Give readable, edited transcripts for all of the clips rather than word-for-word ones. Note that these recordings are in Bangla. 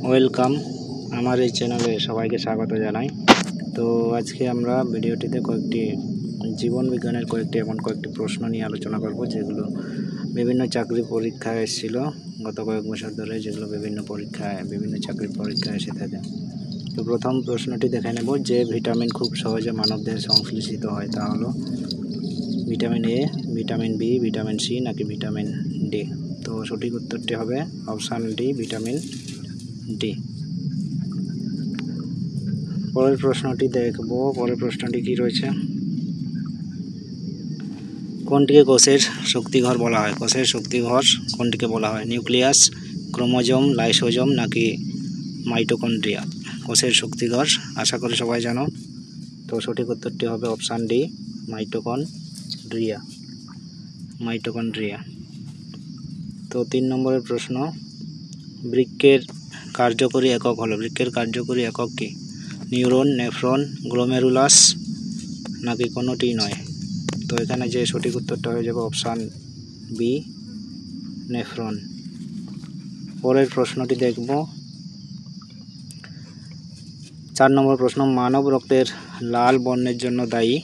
ওয়েলকাম আমার এই চ্যানেলে সবাইকে স্বাগত জানাই। তো আজকে আমরা ভিডিওটিতে কয়েকটি জীবন বিজ্ঞানের কয়েকটি প্রশ্ন নিয়ে আলোচনা করব, যেগুলো বিভিন্ন চাকরি পরীক্ষায় এসেছিল গত কয়েক বছর ধরে, যেগুলো বিভিন্ন চাকরির পরীক্ষায় এসে থাকে। তো প্রথম প্রশ্নটি দেখে নেব, যে ভিটামিন খুব সহজে মানবদেহে সংশ্লেষিত হয় তা হলো vitamin A, vitamin B, vitamin C নাকি ভিটামিন ডি। তো সঠিক উত্তরটি হবে অপশান ডি, ভিটামিন ডি। পরের প্রশ্নটি দেখব। পরের প্রশ্নটি কি রয়েছে, কোনটিকে কোষের শক্তিঘর বলা হয়? কোষের শক্তিঘর কোনটিকে বলা হয়? নিউক্লিয়াস, ক্রোমোজোম, লাইসোজোম নাকি মাইটোকন্ড্রিয়া? কোষের শক্তিঘর আশা করি সবাই জানো। তো সঠিক উত্তরটি হবে অপশান ডি, মাইটোকন্ড্রিয়া। তো 3 নম্বরের প্রশ্ন, বৃক্কের কার্যকরী একক হলো? বৃক্কের কার্যকরী একক কি? নিউরন, নেফ্রন, গ্লোমেরুলাস নাকি কোনোটি নয়? তো এখানে যে সঠিক উত্তরটা হয়ে যাবে অপশান বি, নেফ্রন। পরের প্রশ্নটি দেখব। 4 নম্বর প্রশ্ন, মানব রক্তের লাল বর্ণের জন্য দায়ী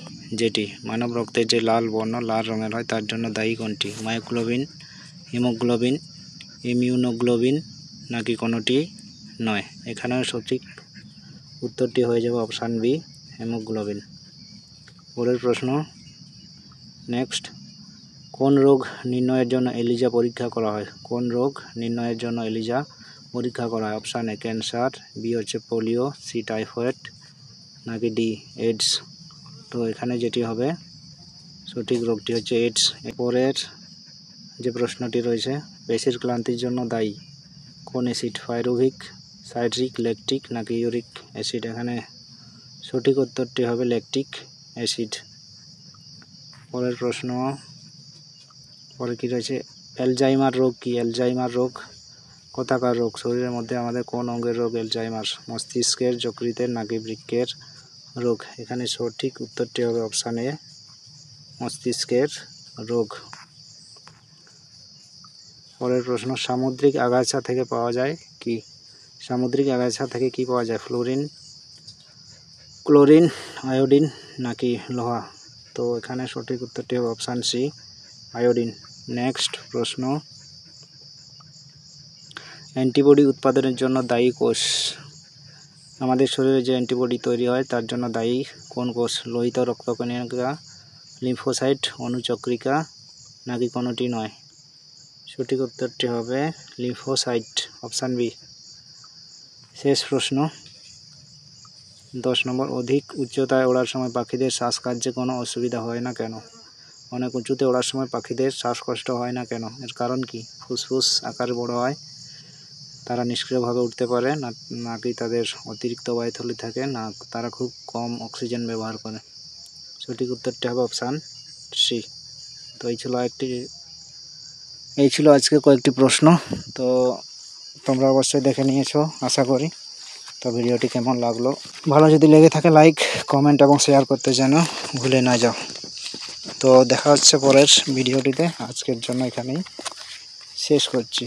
যেটি, মানব রক্তের যে লাল বর্ণ লাল রঙের হয় তার জন্য দায়ী কোনটি? মায়োগ্লোবিন, হিমোগ্লোবিন, ইমিউনোগ্লোবিন নাকি কোনোটি নয়? এখানেও সঠিক উত্তরটি হয়ে যাবে অপশান বি, হিমোগ্লোবিন। পরের প্রশ্ন নেক্সট, কোন রোগ নির্ণয়ের জন্য এলিজা পরীক্ষা করা হয়? কোন রোগ নির্ণয়ের জন্য এলিজা পরীক্ষা করা হয়? অপশান এ ক্যান্সার, বি হচ্ছে পোলিও, সি টাইফয়েড নাকি ডি এইডস? তো এখানে যেটি হবে সঠিক রোগটি হচ্ছে এইডস। পরের যে প্রশ্নটি রয়েছে, পেশির ক্লান্তির জন্য দায়ী কোন অ্যাসিড? পাইরুভিক, সাইট্রিক, ল্যাকটিক নাকি ইউরিক অ্যাসিড? এখানে সঠিক উত্তরটি হবে ল্যাকটিক অ্যাসিড। পরের প্রশ্ন, পরে কি রয়েছে, অ্যালজাইমার রোগ কি? অ্যালজাইমার রোগ কোথাকার রোগ? শরীরের মধ্যে আমাদের কোন অঙ্গের রোগ অ্যালজাইমার? মস্তিষ্কের, যকৃতের নাকি বৃক্কের রোগ? এখানে সঠিক উত্তরটি হবে অপশান এ, মস্তিষ্কের রোগ। পরের প্রশ্ন, সামুদ্রিক আগাছা থেকে পাওয়া যায় কি? সামুদ্রিক আগাছা থেকে কি পাওয়া যায়? ফ্লোরিন, ক্লোরিন, আয়োডিন নাকি লোহা? তো এখানে সঠিক উত্তরটি হবে অপশান সি, আয়োডিন। নেক্সট প্রশ্ন, অ্যান্টিবডি উৎপাদনের জন্য দায়ী কোষ? আমাদের শরীরে যে অ্যান্টিবডি তৈরি হয় তার জন্য দায়ী কোন কোষ? লোহিত রক্তকণিকা, লিম্ফোসাইট, অনুচক্রিকা নাকি কোনোটি নয়? সঠিক উত্তরটি হবে লিম্ফোসাইট, অপশান বি। শেষ প্রশ্ন 10 নম্বর, অধিক উচ্চতায় ওড়ার সময় পাখিদের শ্বাসকার্যে কোনো অসুবিধা হয় না কেন? অনেক উঁচুতে ওড়ার সময় পাখিদের শ্বাসকষ্ট হয় না কেন? এর কারণ কি? ফুসফুস আকারে বড় হয়, তারা নিষ্ক্রিয়ভাবে উঠতে পারে, নাকি তাদের অতিরিক্ত বায়ুথলি থাকে, না তারা খুব কম অক্সিজেন ব্যবহার করে? সঠিক উত্তরটি হবে অপশান সি। তো এই ছিল আজকে কয়েকটি প্রশ্ন। তো তোমরা অবশ্যই দেখে নিয়েছো আশা করি। তো ভিডিওটি কেমন লাগলো, ভালো যদি লেগে থাকে লাইক, কমেন্ট এবং শেয়ার করতে যেন ভুলে না যাও। তো দেখা হচ্ছে পরের ভিডিওটিতে। আজকের জন্য এখানেই শেষ করছি।